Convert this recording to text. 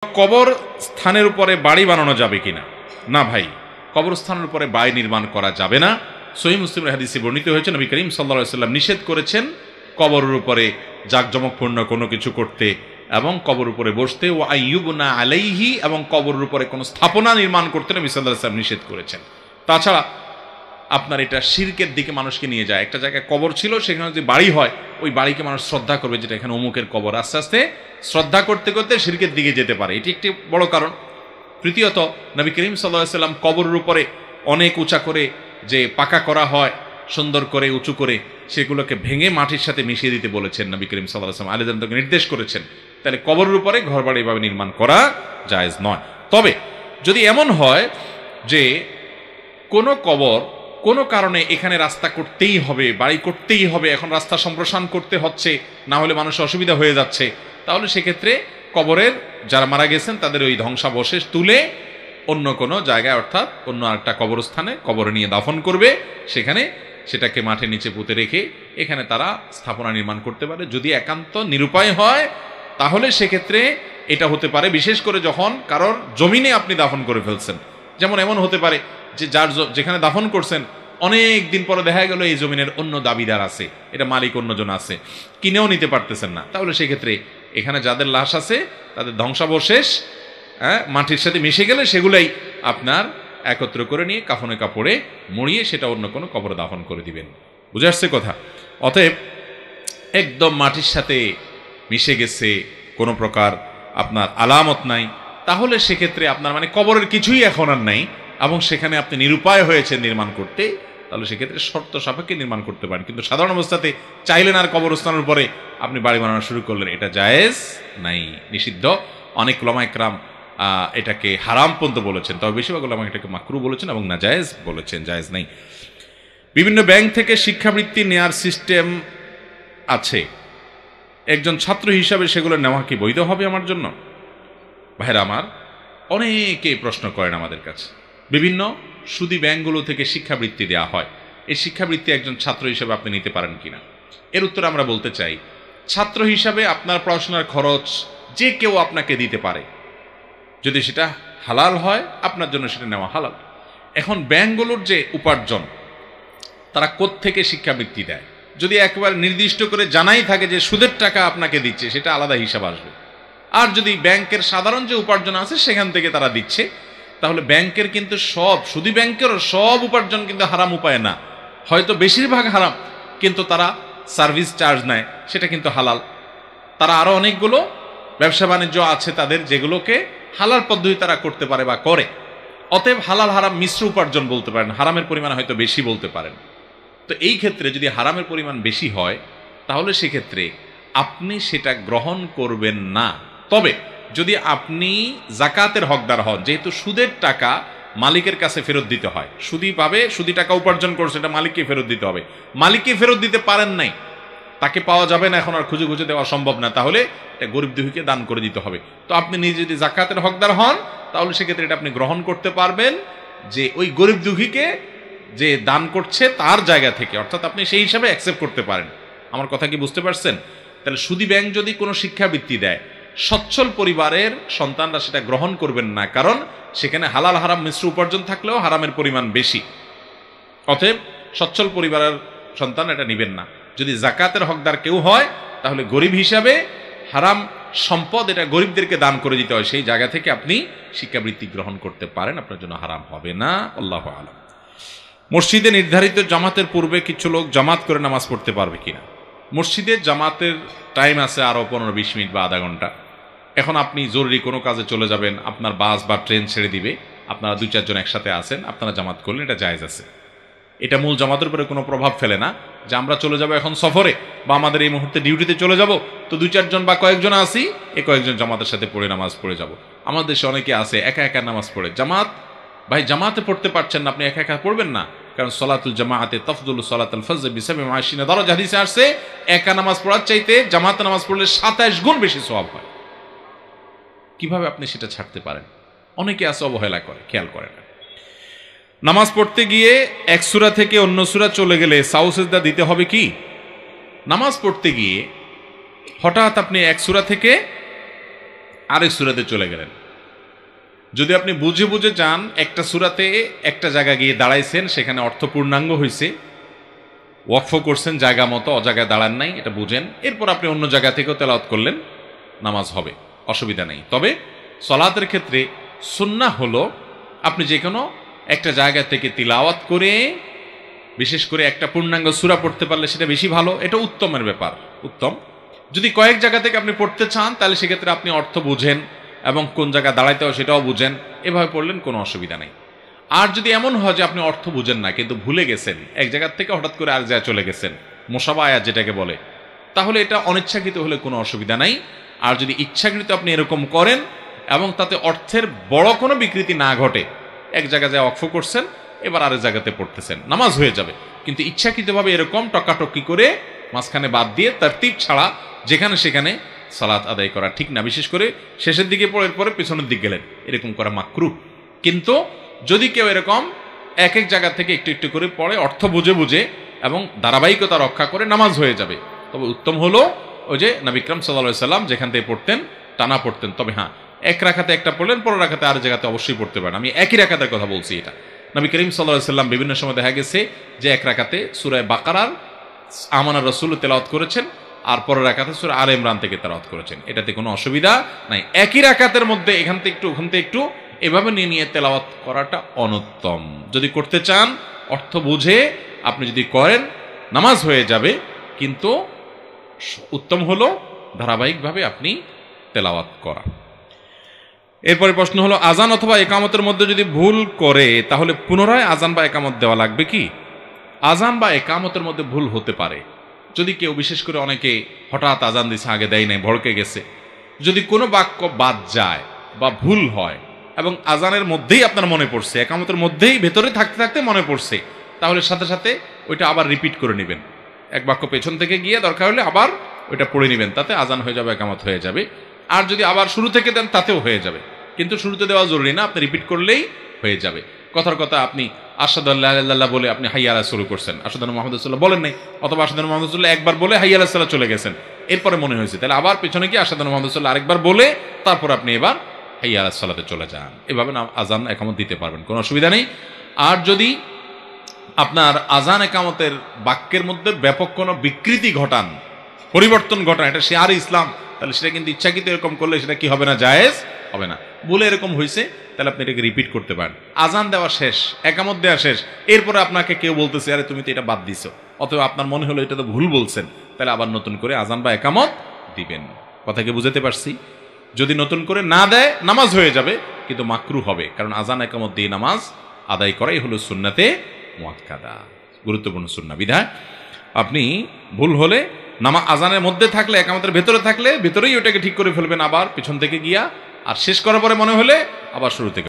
কবর স্থানের উপরে বাড়ি বানানো যাবে কিনা? না ভাই, কবরস্থানের উপরে বাড়ি নির্মাণ করা যাবে না। সহিহ মুসলিমের হাদিসে বর্ণিত হয়েছে, নবী করিম সাল্লাল্লাহু আলাইহি ওয়াসাল্লাম নিষেধ করেছেন কবরের উপরে জাঁকজমকপূর্ণ কোনো কিছু করতে এবং কবর উপরে বসতে, ও আইয়ুবনা আলাইহি, এবং কবরের উপরে কোনো স্থাপনা নির্মাণ করতে নবী সাল্লাল্লাহু আলাইহি ওয়াসাল্লাম নিষেধ করেছেন। তাছাড়া আপনার এটা শিরকের দিকে মানুষকে নিয়ে যায়। একটা জায়গায় কবর ছিল, সেখানে যদি বাড়ি হয়, ওই বাড়িকে মানুষ শ্রদ্ধা করবে, যেটা এখানে অমুকের কবর। আস্তে আস্তে শ্রদ্ধা করতে করতে শিরকের দিকে যেতে পারে, এটি একটি বড় কারণ। তৃতীয়ত, নবী করিম সাল্লাল্লাহু আলাইহি ওয়াসাল্লাম কবরের উপরে অনেক উঁচা করে যে পাকা করা হয়, সুন্দর করে উঁচু করে, সেগুলোকে ভেঙে মাটির সাথে মিশিয়ে দিতে বলেছেন নবী করিম সাল্লাল্লাহু আলাইহি ওয়াসাল্লাম, আলীজানকে নির্দেশ করেছেন। তাহলে কবরের উপরে ঘরবাড়ি এভাবে নির্মাণ করা জায়েজ নয়। তবে যদি এমন হয় যে কোনো কবর কোনো কারণে এখানে রাস্তা করতেই হবে, বাড়ি করতেই হবে, এখন রাস্তা সম্প্রসারণ করতে হচ্ছে, না হলে মানুষের অসুবিধা হয়ে যাচ্ছে, তাহলে সেক্ষেত্রে কবরের যারা মারা গেছেন তাদের ওই ধ্বংসাবশেষ তুলে অন্য কোনো জায়গায়, অর্থাৎ অন্য একটা কবরস্থানে কবরে নিয়ে দাফন করবে, সেখানে সেটাকে মাঠে নিচে পুঁতে রেখে এখানে তারা স্থাপনা নির্মাণ করতে পারে। যদি একান্ত নিরুপায় হয় তাহলে সেক্ষেত্রে এটা হতে পারে, বিশেষ করে যখন কারোর জমিনে আপনি দাফন করে ফেলছেন। যেমন এমন হতে পারে যে যার যেখানে দাফন করছেন অনেক দিন পরে দেখা গেল এই জমিনের অন্য দাবিদার আছে, এটা মালিক অন্যজন আছে, কিনেও নিতে পারতেছেন না, তাহলে সেক্ষেত্রে এখানে যাদের লাশ আছে তাদের ধ্বংসাবশেষ মাটির সাথে মিশে গেলে সেগুলাই আপনার একত্র করে নিয়ে কাফনে কাপড়ে মুড়িয়ে সেটা অন্য কোনো কবরে দাফন করে দিবেন। বুঝে আসছে কথা? অতএব একদম মাটির সাথে মিশে গেছে, কোনো প্রকার আপনার আলামত নাই, তাহলে সেক্ষেত্রে আপনার মানে কবরের কিছুই এখন আর নাই এবং সেখানে আপনি নিরুপায় হয়েছে নির্মাণ করতে, তাহলে সেক্ষেত্রে শর্ত সাপেক্ষে নির্মাণ করতে পারেন। কিন্তু সাধারণ অবস্থাতে চাইলেন আর কবরস্থানের পরে আপনি বাড়ি বানানো শুরু করলেন, এটা জায়েজ নাই, নিষিদ্ধ। অনেক উলামা ইকরাম এটাকে হারাম পর্যন্ত বলেছেন, তবে বেশিরভাগ উলামা এটাকে মাকরু বলেছেন এবং নাজায়েজ বলেছেন, জায়েজ নাই। বিভিন্ন ব্যাংক থেকে শিক্ষাবৃত্তি নেয়ার সিস্টেম আছে, একজন ছাত্র হিসাবে সেগুলো নেওয়া কি বৈধ হবে আমার জন্য? ভাইরা আমার, অনেকে প্রশ্ন করেন আমাদের কাছে, বিভিন্ন সুদী ব্যাংকগুলো থেকে শিক্ষাবৃত্তি দেওয়া হয়, এই শিক্ষাবৃত্তি একজন ছাত্র হিসেবে আপনি নিতে পারেন কিনা? এর উত্তরে আমরা বলতে চাই, ছাত্র হিসাবে আপনার পড়াশোনার খরচ যে কেউ আপনাকে দিতে পারে, যদি সেটা হালাল হয় আপনার জন্য সেটা নেওয়া হালাল। এখন ব্যাংকগুলোর যে উপার্জন, তারা কোত্থেকে শিক্ষাবৃত্তি দেয়, যদি একবার নির্দিষ্ট করে জানাই থাকে যে সুদের টাকা আপনাকে দিচ্ছে, সেটা আলাদা হিসাব আসবে। আর যদি ব্যাংকের সাধারণ যে উপার্জন আছে সেখান থেকে তারা দিচ্ছে, তাহলে ব্যাংকের কিন্তু সব, সুদী ব্যাংকেরও সব উপার্জন কিন্তু হারাম উপায় না, হয়তো বেশিরভাগ হারাম, কিন্তু তারা সার্ভিস চার্জ নেয়, সেটা কিন্তু হালাল। তারা আরো অনেকগুলো ব্যবসা বাণিজ্য আছে তাদের, যেগুলোকে হালাল পদ্ধতি তারা করতে পারে বা করে। অতএব হালাল হারাম মিশ্র উপার্জন বলতে পারেন, হারামের পরিমাণ হয়তো বেশি বলতে পারেন। তো এই ক্ষেত্রে যদি হারামের পরিমাণ বেশি হয় তাহলে সেক্ষেত্রে আপনি সেটা গ্রহণ করবেন না। তবে যদি আপনি জাকাতের হকদার হন, যেহেতু সুদের টাকা মালিকের কাছে ফেরত দিতে হয়, সুদী পাবে, সুদী টাকা উপার্জন করছে, এটা মালিককে ফেরত দিতে হবে, মালিককে ফেরত দিতে পারেন নাই, তাকে পাওয়া যাবে না, এখন আর খুঁজে খুঁজে দেওয়া সম্ভব না, তাহলে এটা গরিব দুঃখীকে দান করে দিতে হবে। তো আপনি নিজে যদি জাকাতের হকদার হন তাহলে সেক্ষেত্রে এটা আপনি গ্রহণ করতে পারবেন, যে ওই গরিব দুঃখীকে যে দান করছে তার জায়গা থেকে, অর্থাৎ আপনি সেই হিসাবে অ্যাকসেপ্ট করতে পারেন। আমার কথা কি বুঝতে পারছেন? তাহলে সুদী ব্যাংক যদি কোনো শিক্ষাবৃত্তি দেয়, সচ্ছল পরিবারের সন্তানরা সেটা গ্রহণ করবেন না, কারণ সেখানে হালাল হারাম মিশ্র উপার্জন থাকলেও হারামের পরিমাণ বেশি। অতএব সচ্ছল পরিবারের সন্তান এটা নেবেন না। যদি জাকাতের হকদার কেউ হয় তাহলে গরিব হিসাবে হারাম সম্পদ এটা গরিবদেরকে দান করে দিতে হয়, সেই জায়গা থেকে আপনি শিক্ষাবৃত্তি গ্রহণ করতে পারেন, আপনার জন্য হারাম হবে না। আল্লাহু আ'লাম। মসজিদে নির্ধারিত জামাতের পূর্বে কিছু লোক জামাত করে নামাজ পড়তে পারবে কিনা? মসজিদে জামাতের টাইম আছে আরো 15-20 মিনিট বা আধা ঘন্টা। এখন আপনি জরুরি কোনো কাজে চলে যাবেন, আপনার বাস বা ট্রেন ছেড়ে দিবে, আপনারা 2-4 জন একসাথে আছেন, আপনারা জামাত করলেন, এটা জায়েজ আছে। এটা মূল জামাতের উপরে কোনো প্রভাব ফেলে না, যে আমরা চলে যাব এখন সফরে বা আমাদের এই মুহূর্তে ডিউটিতে চলে যাব, তো 2-4 জন বা কয়েকজন আসি, এই কয়েকজন জামাতের সাথে পড়ে নামাজ পড়ে যাব। আমাদের দেশে অনেকে আছে একা একা নামাজ পড়ে। জামাত ভাই, জামাতে পড়তে পারছেন না, আপনি একা একা পড়বেন না, কারণ সলাতুল জামাআতে তাফদুলু সলাতুল ফজর বি 27 দারাজা হাদিসে আসছে, একা নামাজ পড়ার চাইতে জামাতে নামাজ পড়লে 27 গুণ বেশি সওয়াব হয়। কিভাবে আপনি সেটা ছাড়তে পারেন? অনেকে আছে অবহেলা করে, খেয়াল করে না। নামাজ পড়তে গিয়ে এক সূরা থেকে অন্য সূরা চলে গেলে সাউ সিজদা দিতে হবে কি? নামাজ পড়তে গিয়ে হঠাৎ আপনি এক সূরা থেকে আরেক সূরাতে চলে গেলেন। যদি আপনি বুঝে বুঝে যান, একটা সূরাতে একটা জায়গা গিয়ে দাঁড়াইছেন, সেখানে অর্থ পূর্ণাঙ্গ হয়েছে, ওয়াকফ করছেন জায়গা মতো, অজায়গায় দাঁড়ান নাই, এটা বুঝেন, এরপর আপনি অন্য জায়গা থেকেও তেলাওয়াত করলেন, নামাজ হবে, অসুবিধা নেই। তবে সলাতের ক্ষেত্রে সুন্নাহ হলো আপনি যে কোনো একটা জায়গা থেকে তিলাওয়াত করে, বিশেষ করে একটা পূর্ণাঙ্গ সূরা পড়তে পারলে সেটা বেশি ভালো, এটা উত্তমের ব্যাপার, উত্তম। যদি কয়েক জায়গা থেকে আপনি পড়তে চান, তাহলে সেক্ষেত্রে আপনি অর্থ বুঝেন এবং কোন জায়গায় দাঁড়াইতে হয় সেটাও বুঝেন, এভাবে পড়লেন, কোনো অসুবিধা নেই। আর যদি এমন হয় যে আপনি অর্থ বুঝেন না কিন্তু ভুলে গেছেন, এক জায়গা থেকে হঠাৎ করে আর জায়গায় চলে গেছেন, মুসাবা আয়াত যেটাকে বলে, তাহলে এটা অনিচ্ছাকৃত হলে কোনো অসুবিধা নাই। আর যদি ইচ্ছাকৃত আপনি এরকম করেন এবং তাতে অর্থের বড় কোনো বিকৃতি না ঘটে, এক জায়গায় যায় ওয়াকফ করছেন, এবার আরেক জায়গাতে পড়তেছেন, নামাজ হয়ে যাবে। কিন্তু ইচ্ছাকৃতভাবে এরকম টকাটকি করে মাঝখানে বাদ দিয়ে তারতিব ছাড়া যেখানে সেখানে সালাত আদায় করা ঠিক না। বিশেষ করে শেষের দিকে পড়ার পরে পেছনের দিক গেলেন, এরকম করা মাকরুহ। কিন্তু যদি কেউ এরকম এক এক জায়গা থেকে একটু একটু করে পড়ে, অর্থ বুঝে বুঝে এবং ধারাবাহিকতা রক্ষা করে, নামাজ হয়ে যাবে। তবে উত্তম হলো ওই যে নবী আকরাম সাল্লাল্লাহু আলাইহি সাল্লাম যেখান থেকে পড়তেন টানা পড়তেন। তবে হ্যাঁ, এক রাকাতে একটা পড়লেন, পরের রাকাতে আর জায়গাতে অবশ্যই পড়তে পারেন। আমি একই রাকাতের কথা বলছি। এটা নবী করিম সাল্লাল্লাহু আলাইহি সাল্লাম বিভিন্ন সময় দেখা গেছে যে এক রাকাতে সূরা বাকারার আমানা রাসূল তেলাওয়াত করেছেন, আর পরের রাকাতে সূরা আলে ইমরান থেকে তেলাওয়াত করেছেন, এটাতে কোনো অসুবিধা নাই। একই রাকাতের মধ্যে এখান থেকে একটু ওখান থেকে একটু এভাবে নিয়ে নিয়ে তেলাওয়াত করাটা অনুত্তম। যদি করতে চান অর্থ বুঝে আপনি যদি করেন, নামাজ হয়ে যাবে, কিন্তু উত্তম হলো ধারাবাহিকভাবে আপনি তেলাওয়াত করা। এরপরে প্রশ্ন হলো, আজান অথবা একামতের মধ্যে যদি ভুল করে তাহলে পুনরায় আজান বা একামত দেওয়া লাগবে কি? আজান বা একামতের মধ্যে ভুল হতে পারে। যদি কেউ, বিশেষ করে অনেকে হঠাৎ আজান দিছে, আগে দেয় নাই, ভড়কে গেছে, যদি কোনো বাক্য বাদ যায় বা ভুল হয় এবং আজানের মধ্যেই আপনার মনে পড়ছে, একামতের মধ্যেই ভেতরে থাকতে থাকতে মনে পড়ছে, তাহলে সাথে সাথে ওইটা আবার রিপিট করে নেবেন। এক বাক্য পেছন থেকে গিয়ে দরকার হলে আবার ওইটা পড়ে নেবেন, তাতে আজান হয়ে যাবে, একামত হয়ে যাবে। আর যদি আবার শুরু থেকে দেন তাতেও হয়ে যাবে, কিন্তু শুরুতে দেওয়া জরুরি না, আপনি রিপিট করলেই হয়ে যাবে। কথার কথা, আপনি আশহাদু আল্লা ইলাহা ইল্লাল্লাহ বলে আপনি হাইয়া আলা শুরু করছেন, আশহাদু আন্না মুহাম্মাদুর রাসূলুল্লাহ বলেন নাই, অথবা আশহাদু আন্না মুহাম্মাদুর রাসূলুল্লাহ একবার বলে হাইয়া আলা সালাহ চলে গেছেন, এরপরে মনে হয়েছে, তাহলে আবার পেছনে গিয়ে আশহাদু আন্না মুহাম্মাদুর রাসূলুল্লাহ আরেকবার বলে তারপর আপনি এবার হাইয়া আলা সালাতে চলে যান। এভাবে আজান একামত দিতে পারবেন, কোনো অসুবিধা নেই। আর যদি আপনার আজান একামতের বাক্যের মধ্যে ব্যাপক কোনো বিকৃতি ঘটান, পরিবর্তন ঘটান, এটা শিয়ার ইসলাম, তাহলে সেটা কিন্তু ইচ্ছাকৃত এরকম করলে সেটা কি হবে না? জায়েজ হবে না। বলে এরকম হয়েছে, তাহলে আপনি এটাকে রিপিট করতে পারেন। আজান দেওয়া শেষ, একামত দেওয়া শেষ, এরপরে আপনাকে কেউ বলতেছে আরে তুমি তো এটা বাদ দিছো, অথবা আপনার মনে হলো এটা তো ভুল বলছেন, তাহলে আবার নতুন করে আজান বা একামত দিবেন। কথা কি বুঝাতে পারছি? যদি নতুন করে না দেয় নামাজ হয়ে যাবে, কিন্তু মাকরুহ হবে, কারণ আজান একামত দিয়ে নামাজ আদায় করাই হলো সুন্নাতে মুআক্কাদা, গুরুত্বপূর্ণ সুন্নাহ। বিধায় আপনি ভুল হলে আজানের মধ্যে থাকলে, একামতের ভেতরে থাকলে ভেতরেই ওটাকে ঠিক করে ফেলবেন, আবার পিছন থেকে গিয়া, আর শেষ করার পরে মনে হলে আবার শুরু থেকে।